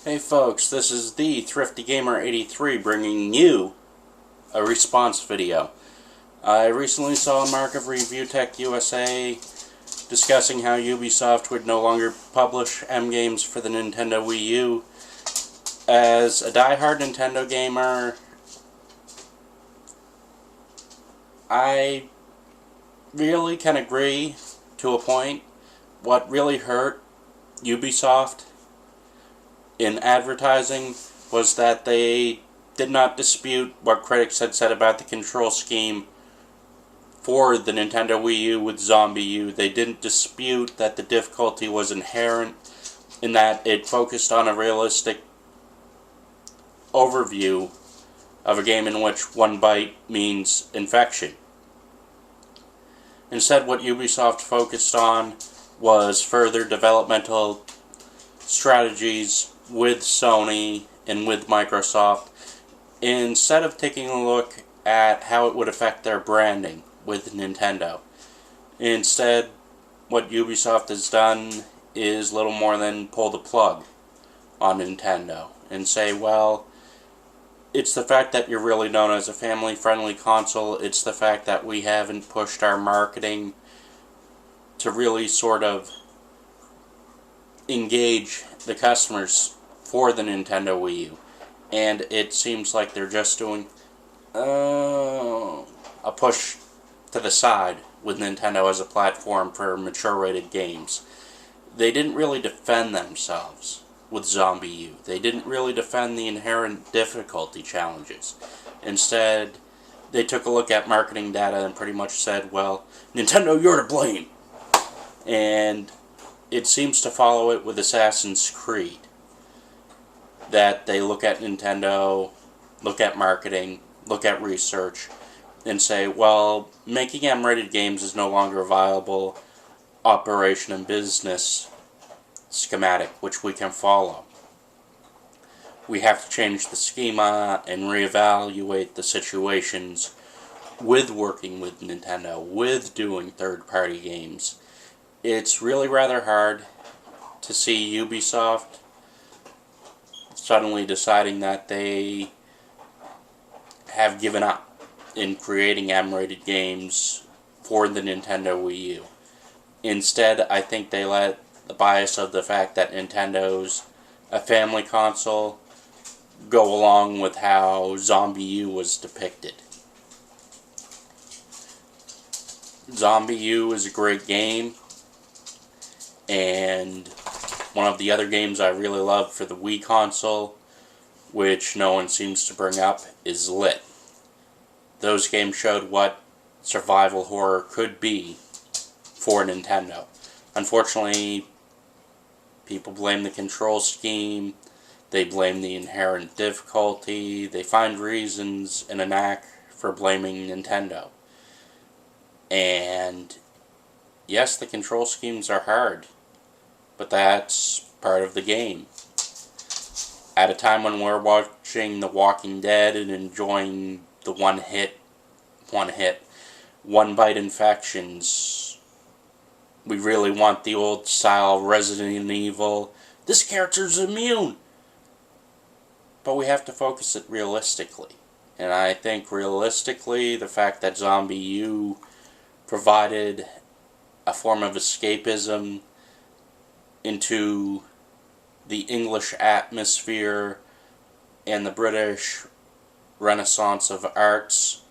Hey folks, this is the Thrifty Gamer 83 bringing you a response video. I recently saw a mark of Review Tech USA discussing how Ubisoft would no longer publish M games for the Nintendo Wii U. As a die-hard Nintendo gamer, I really can agree to a point. What really hurt Ubisoft in advertising was that they did not dispute what critics had said about the control scheme for the Nintendo Wii U with Zombie U. They didn't dispute that the difficulty was inherent in that it focused on a realistic overview of a game in which one bite means infection. Instead, what Ubisoft focused on was further developmental strategies with Sony and with Microsoft, instead of taking a look at how it would affect their branding with Nintendo. Instead, what Ubisoft has done is little more than pull the plug on Nintendo and say, well, it's the fact that you're really known as a family-friendly console, it's the fact that we haven't pushed our marketing to really sort of engage the customers for the Nintendo Wii U. And it seems like they're just doing a push to the side with Nintendo as a platform for mature-rated games. They didn't really defend themselves with Zombie U. They didn't really defend the inherent difficulty challenges. Instead, they took a look at marketing data and pretty much said, well, Nintendo, you're to blame. And it seems to follow it with Assassin's Creed. That they look at Nintendo, look at marketing, look at research, and say, well, making M-rated games is no longer a viable operation and business schematic which we can follow. We have to change the schema and reevaluate the situations with working with Nintendo, with doing third-party games. It's really rather hard to see Ubisoft suddenly deciding that they have given up in creating M-rated games for the Nintendo Wii U. Instead, I think they let the bias of the fact that Nintendo's a family console go along with how Zombie U was depicted. Zombie U is a great game, and one of the other games I really love for the Wii console, which no one seems to bring up, is Lit. Those games showed what survival horror could be for Nintendo. Unfortunately, people blame the control scheme, they blame the inherent difficulty, they find reasons in a knack for blaming Nintendo. And yes, the control schemes are hard, but that's part of the game. At a time when we're watching The Walking Dead and enjoying the one bite infections, we really want the old style Resident Evil, this character's immune. But we have to focus it realistically. And I think realistically, the fact that Zombie U provided a form of escapism into the English atmosphere and the British Renaissance of arts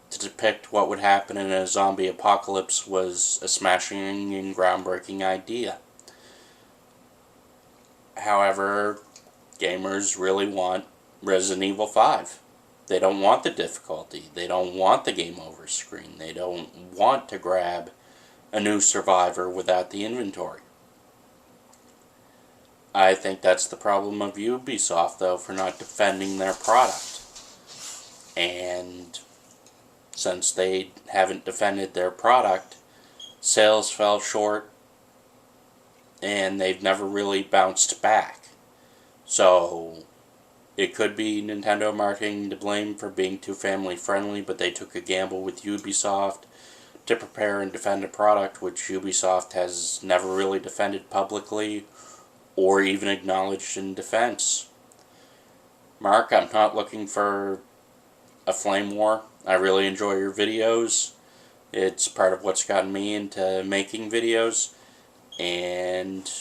to depict what would happen in a zombie apocalypse was a smashing and groundbreaking idea. However, gamers really want Resident Evil 5. They don't want the difficulty. They don't want the game over screen. They don't want to grab a new survivor without the inventory. I think that's the problem of Ubisoft, though, for not defending their product. And since they haven't defended their product, sales fell short, and they've never really bounced back. So it could be Nintendo marketing to blame for being too family-friendly, but they took a gamble with Ubisoft to prepare and defend a product which Ubisoft has never really defended publicly or even acknowledged in defense. Mark, I'm not looking for a flame war. I really enjoy your videos. It's part of what's gotten me into making videos. And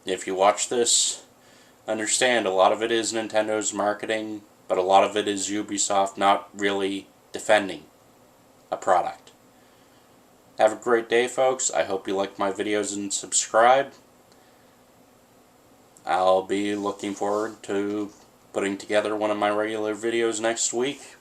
if you watch this, understand a lot of it is Nintendo's marketing, but a lot of it is Ubisoft not really defending a product. Have a great day, folks. I hope you like my videos and subscribe. I'll be looking forward to putting together one of my regular videos next week.